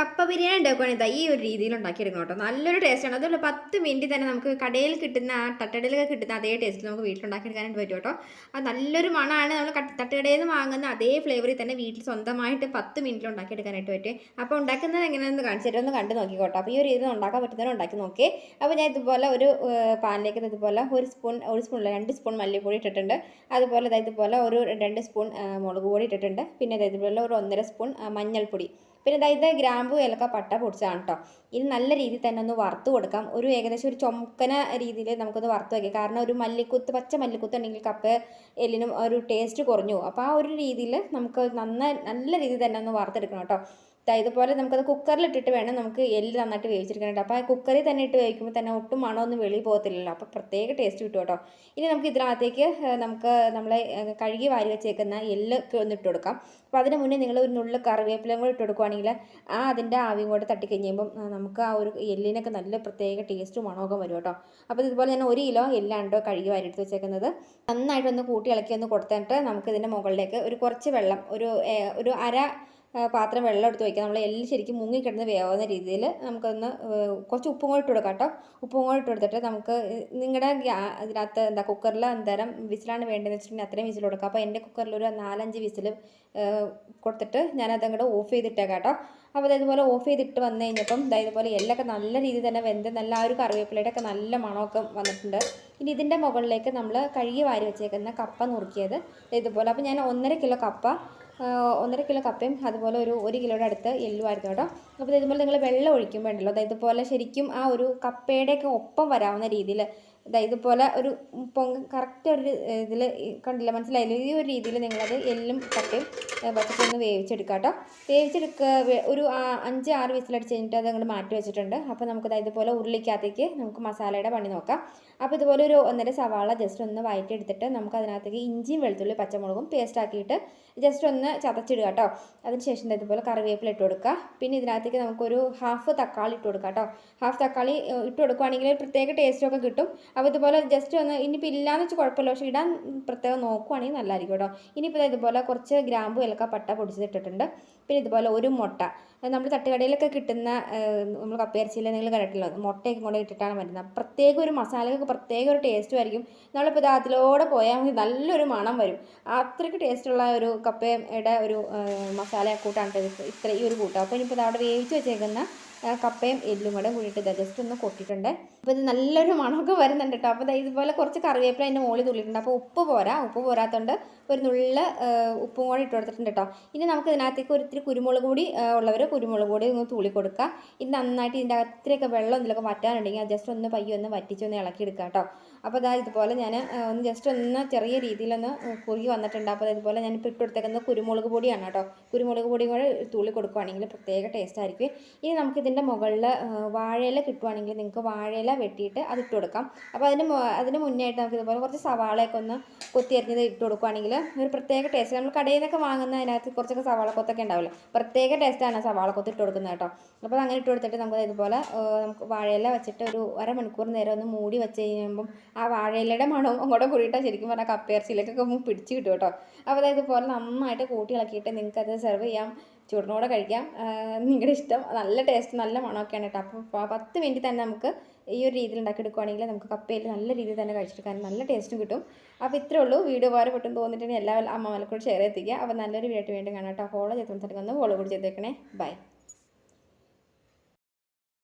കപ്പ ബിരിയാണി ഉണ്ടാക്കുകയാണെങ്കിൽ ഈ ഒരു രീതിയിൽ ഉണ്ടാക്കിയെടുക്കണം കേട്ടോ. നല്ലൊരു ടേസ്റ്റാണ്. അതുപോലെ 10 മിനിറ്റ് തന്നെ നമുക്ക് കടയിൽ കിട്ടുന്ന ആ തട്ടുകടയിലൊക്കെ കിട്ടുന്ന അതേ ടേസ്റ്റ് നമുക്ക് വീട്ടിലുണ്ടാക്കിയെടുക്കാനായിട്ട് പറ്റും കേട്ടോ. അത് നല്ലൊരു മണമാണ്. നമ്മൾ തട്ടുകടയിൽ നിന്ന് വാങ്ങുന്ന അതേ ഫ്ലേവറിൽ തന്നെ വീട്ടിൽ സ്വന്തമായിട്ട് 10 മിനിറ്റിൽ ഉണ്ടാക്കിയെടുക്കാനായിട്ട് പറ്റും. അപ്പോൾ ഉണ്ടാക്കുന്നത് എങ്ങനെയാണെന്ന് കാണിച്ചിട്ട് ഒന്ന് കണ്ടു നോക്കിക്കോട്ടോ. അപ്പോൾ ഈ ഒരു രീതിയിൽ ഉണ്ടാക്കാൻ പറ്റുന്നവരെ ഉണ്ടാക്കി നോക്കി. അപ്പോൾ ഞാൻ ഇതുപോലെ ഒരു പാനിലേക്ക് ഇതുപോലെ ഒരു സ്പൂണിൽ 2 സ്പൂൺ മല്ലിപ്പൊടി ഇട്ടിട്ടുണ്ട്. അതുപോലെ ഇതുപോലെ ഒരു 2 സ്പൂൺ മുളക് പൊടി ഇട്ടിട്ടുണ്ട്. പിന്നെ ഇതുപോലെ ഒരു 1.5 സ്പൂൺ മഞ്ഞൾപ്പൊടി. പിന്നെ ഇത് ഗ്രാമ്പു ഏലക്ക പട്ട പൊടിച്ചതാണ് കേട്ടോ. ഇത് നല്ല രീതിയിൽ തന്നെ ഒന്ന് വറുത്ത് കൊടുക്കാം. ഒരു ഏകദേശം ഒരു ചൊമക്കന രീതിയിൽ നമുക്കൊന്ന് വറുത്ത് വയ്ക്കാം. കാരണം ഒരു പച്ച മല്ലിക്കുത്ത് ഉണ്ടെങ്കിൽ കപ്പ എല്ലിനും ഒരു ടേസ്റ്റ് കുറഞ്ഞു. അപ്പോൾ ആ ഒരു രീതിയിൽ നമുക്ക് നല്ല രീതിയിൽ തന്നെ ഒന്ന് വറുത്തെടുക്കണം കേട്ടോ. ഇതുപോലെ നമുക്കത് കുക്കറിലിട്ടിട്ട് വേണം നമുക്ക് എല്ല് നന്നായിട്ട് വേവിച്ചെടുക്കാനായിട്ട്. അപ്പോൾ ആ കുക്കറിൽ തന്നെ ഇട്ട് വേവിക്കുമ്പോൾ തന്നെ ഒട്ടും മണമൊന്നും വെളിയിൽ പോകത്തില്ലല്ലോ. അപ്പോൾ പ്രത്യേക ടേസ്റ്റ് കിട്ടും കേട്ടോ. ഇനി നമുക്ക് ഇതിനകത്തേക്ക് നമ്മളെ കഴുകി വാരി വെച്ചേക്കുന്ന എല്ല് ഒന്ന് ഇട്ട് കൊടുക്കാം. അപ്പോൾ അതിന് മുന്നേ നിങ്ങൾ ഒരു നുള്ളു കറിവേപ്പിലയും കൂടെ ഇട്ട് കൊടുക്കുകയാണെങ്കിൽ അതിൻ്റെ ആവിയും കൂടെ തട്ടിക്കഴിഞ്ഞുമ്പം നമുക്ക് ആ ഒരു എല്ലിനൊക്കെ നല്ല പ്രത്യേക ടേസ്റ്റും മണമൊക്കെ വരും കേട്ടോ. അപ്പോൾ ഇതുപോലെ ഞാൻ 1 കിലോ എല്ലാണ് കഴുകി വാരി എടുത്ത് വെച്ചേക്കുന്നത്. നന്നായിട്ടൊന്ന് കൂട്ടി ഇളക്കി ഒന്ന് കൊടുത്തിട്ട് നമുക്ക് ഇതിൻ്റെ മുകളിലേക്ക് ഒരു കുറച്ച് വെള്ളം ഒരു അര പാത്രം വെള്ളം എടുത്ത് വയ്ക്കുക. നമ്മൾ എല്ലാം ശരിക്കും മുങ്ങിക്കിടന്ന് വേവുന്ന രീതിയിൽ നമുക്കൊന്ന് കുറച്ച് ഉപ്പും കൂടി ഇട്ട് കൊടുക്കാം കേട്ടോ. ഉപ്പും കൂടി ഇട്ട് കൊടുത്തിട്ട് നമുക്ക് നിങ്ങളുടെ ഇതിനകത്ത് കുക്കറിൽ എന്തേരം വിസിലാണ് വേണ്ടതെന്ന് വെച്ചിട്ടുണ്ടെങ്കിൽ അത്രയും വിസിൽ കൊടുക്കുക. അപ്പോൾ എൻ്റെ കുക്കറിൽ ഒരു 4-5 വിസിൽ കൊടുത്തിട്ട് ഞാനത് അങ്ങോട്ട് ഓഫ് ചെയ്തിട്ടേക്കാം കേട്ടോ. അപ്പോൾ ഇതുപോലെ ഓഫ് ചെയ്തിട്ട് വന്നു കഴിഞ്ഞപ്പം ഇതുപോലെ എല്ലൊക്കെ നല്ല രീതിയിൽ തന്നെ വെന്ത് നല്ല ആ ഒരു കറിവേപ്പിലയുടെ ഒക്കെ നല്ല മണമൊക്കെ വന്നിട്ടുണ്ട്. ഇനി ഇതിൻ്റെ മുകളിലേക്ക് നമ്മൾ കഴുകി വാരി വെച്ചേക്കുന്ന കപ്പ നുറുക്കിയത് ഇതുപോലെ. അപ്പോൾ ഞാൻ 1.5 കിലോ കപ്പയും അതുപോലെ ഒരു 1 കിലോയുടെ അടുത്ത് എല്ലുമായിരുന്നു കേട്ടോ. അപ്പോൾ ഇതുപോലെ നിങ്ങൾ വെള്ളം ഒഴിക്കുമ്പോൾ ഉണ്ടല്ലോ ഇതുപോലെ ശരിക്കും ആ ഒരു കപ്പയുടെയൊക്കെ ഒപ്പം വരാവുന്ന രീതിയിൽ ഇതുപോലെ ഒരു കറക്റ്റ് ഒരു ഇതിൽ കണ്ടില്ല, മനസ്സിലായില്ല, ഈ ഒരു രീതിയിൽ നിങ്ങളത് എല്ലും കപ്പയും വച്ചിട്ടൊന്ന് വേവിച്ചെടുക്കുക കേട്ടോ. ഒരു 5-6 വിസിലടിച്ച് കഴിഞ്ഞിട്ട് അത് അങ്ങോട്ട് മാറ്റി വെച്ചിട്ടുണ്ട്. അപ്പോൾ നമുക്കത് ഇതുപോലെ ഉരുളിക്കകത്തേക്ക് നമുക്ക് മസാലയുടെ പണി നോക്കാം. അപ്പോൾ ഇതുപോലെ ഒരു 1.5 സവാള ജസ്റ്റ് ഒന്ന് വഴറ്റി എടുത്തിട്ട് നമുക്ക് അതിനകത്തേക്ക് ഇഞ്ചിയും വെളുത്തുള്ളി പച്ചമുളകും പേസ്റ്റ് ആക്കിയിട്ട് ജസ്റ്റ് ഒന്ന് ചതച്ചിടുക കേട്ടോ. അതിനുശേഷം ഇതുപോലെ കറിവേപ്പില ഇട്ട് കൊടുക്കുക. പിന്നെ ഇതിനകത്തേക്ക് നമുക്കൊരു ഹാഫ് തക്കാളി ഇട്ട് കൊടുക്കുക കേട്ടോ. ഹാഫ് തക്കാളി ഇട്ട് കൊടുക്കുകയാണെങ്കിൽ ഒരു പ്രത്യേക ടേസ്റ്റൊക്കെ കിട്ടും. അപ്പോൾ ഇതുപോലെ ജസ്റ്റ് ഒന്ന് ഇനിയിപ്പോൾ ഇല്ലയെന്ന് വെച്ചാൽ കുഴപ്പമില്ല, പക്ഷേ ഇടാൻ പ്രത്യേകം നോക്കുവാണെങ്കിൽ നല്ലതായിരിക്കും കേട്ടോ. ഇനിയിപ്പോൾ ഇതുപോലെ കുറച്ച് ഗ്രാമ്പു ഏലക്ക പട്ട പൊടിച്ചിട്ടിട്ടുണ്ട്. പിന്നെ ഇതുപോലെ ഒരു മുട്ട, നമ്മൾ തട്ടുകടയിലൊക്കെ കിട്ടുന്ന നമ്മൾ കപ്പയിറച്ചിയിൽ നിങ്ങൾ കണ്ടിട്ടില്ല, മുട്ടയൊക്കെ കൊണ്ട് ഇട്ടിട്ടാണ് വരുന്നത്. പ്രത്യേക ഒരു മസാലയ്ക്ക് പ്രത്യേക ഒരു ടേസ്റ്റും ആയിരിക്കും. നമ്മളിപ്പോൾ അതിലൂടെ പോയാൽ മതി, നല്ലൊരു മണം വരും. അത്രയ്ക്ക് ടേസ്റ്റുള്ള ഒരു കപ്പയുടെ ഒരു മസാല കൂട്ടാണ് ഈ ഒരു കൂട്ടം. അപ്പോൾ ഇനിയിപ്പോൾ അവിടെ വേവിച്ച് വെച്ചേക്കുന്ന കപ്പയും എല്ലും കൂടെ കൂടിയിട്ട് ജസ്റ്റ് ഒന്ന് കൊട്ടിയിട്ടുണ്ട്. അപ്പോൾ ഇത് നല്ലൊരു മണമൊക്കെ വരുന്നുണ്ട് കേട്ടോ. അപ്പോൾ ഇതുപോലെ കുറച്ച് കറിവേപ്പില അതിൻ്റെ മുകളിൽ തുള്ളിയിട്ടുണ്ട്. അപ്പോൾ ഉപ്പ് പോരാത്തതുകൊണ്ട് ഒരു നുള്ള ഉപ്പും കൂടി ഇട്ട് കൊടുത്തിട്ടുണ്ട് കേട്ടോ. ഇനി നമുക്ക് ഇതിനകത്തേക്ക് ഒരിത്തിരി കുരുമുളക് പൊടി ഉള്ളവർ കുരുമുളക് പൊടി ഒന്ന് തുള്ളി കൊടുക്കുക. ഇത് നന്നായിട്ട് ഇതിൻ്റെ അകത്തേക്ക് വെള്ളം എന്തെങ്കിലുമൊക്കെ വറ്റാനുണ്ടെങ്കിൽ അത് ജസ്റ്റ് ഒന്ന് പയ്യെ ഒന്ന് വറ്റിച്ചൊന്ന് ഇളക്കിയെടുക്കുക കേട്ടോ. അപ്പോൾ ഇതുപോലെ ഞാൻ ഒന്ന് ജസ്റ്റ് ഒന്ന് ചെറിയ രീതിയിലൊന്ന് കുറുകി വന്നിട്ടുണ്ട്. അപ്പോൾ ഇതുപോലെ ഞാൻ ഇപ്പോൾ ഇട്ട് കൊടുത്തേക്കുന്നത് കുരുമുളക് പൊടിയാണ് കേട്ടോ. കുരുമുളക് പൊടിയും കൂടെ തുള്ളി കൊടുക്കുകയാണെങ്കിൽ പ്രത്യേക ടേസ്റ്റ് ആയിരിക്കും. ഇനി നമുക്കിതിൻ്റെ മുകളിൽ വാഴയില കിട്ടുവാണെങ്കിൽ നിങ്ങൾക്ക് വാഴയില വെട്ടിയിട്ട് അത് ഇട്ട് കൊടുക്കാം. അപ്പോൾ അതിന് മുന്നേ ആയിട്ട് നമുക്ക് ഇതുപോലെ കുറച്ച് സവാളയൊക്കെ ഒന്ന് കൊത്തി അരിഞ്ഞത് ഇട്ട് കൊടുക്കുകയാണെങ്കിൽ ഒരു പ്രത്യേക ടേസ്റ്റ്. നമ്മൾ കടയിൽ നിന്നൊക്കെ വാങ്ങുന്ന അതിനകത്ത് കുറച്ചൊക്കെ സവാളക്കൊത്തൊക്കെ ഉണ്ടാവില്ല, പ്രത്യേക ടേസ്റ്റാണ് സവാളക്കൊത്ത് ഇട്ട് കൊടുക്കുന്നത് കേട്ടോ. അപ്പോൾ അങ്ങനെ ഇട്ട് കൊടുത്തിട്ട് നമുക്ക് ഇതുപോലെ നമുക്ക് വാഴയില വെച്ചിട്ട് ഒരു അരമണിക്കൂർ നേരം ഒന്ന് മൂടി വെച്ച് കഴിയുമ്പം ആ വാഴയിലയുടെ മണവും അങ്ങോട്ട് കൂടിയിട്ടാൽ ശരിക്കും പറഞ്ഞാൽ കപ്പയിറച്ചിയിലേക്കൊക്കെ പിടിച്ച് കിട്ടും കേട്ടോ. അപ്പോൾ ഇതുപോലെ നന്നായിട്ട് കൂട്ടി ഇളക്കിയിട്ട് നിങ്ങൾക്കത് സെർവ് ചെയ്യാം, ചൂടിനോടെ കഴിക്കാം. നിങ്ങളുടെ ഇഷ്ടം. നല്ല ടേസ്റ്റ് നല്ല മണമൊക്കെയാണ് കേട്ടോ. അപ്പോൾ 10 മിനിറ്റ് തന്നെ നമുക്ക് ഈ ഒരു രീതിയിൽ ഉണ്ടാക്കിയെടുക്കുകയാണെങ്കിൽ നമുക്ക് കപ്പയിൽ നല്ല രീതിയിൽ തന്നെ കഴിച്ചെടുക്കാൻ നല്ല ടേസ്റ്റും കിട്ടും. അപ്പോൾ ഇത്രേ ഉള്ളൂ. വീഡിയോ ഉപകാരപ്പെട്ടെന്ന് തോന്നിയിട്ടുണ്ടെങ്കിൽ എല്ലാ അമ്മമാർക്കും ഷെയർ എത്തിക്കുക. അപ്പോൾ നല്ലൊരു വീഡിയോ വേണ്ടി കാണാം കേട്ടോ. ഫോളോ ചെയ്ത് സംസാരിക്കുന്ന ഫോളോ കൂടി ചെയ്തേക്കണേ. ബൈ.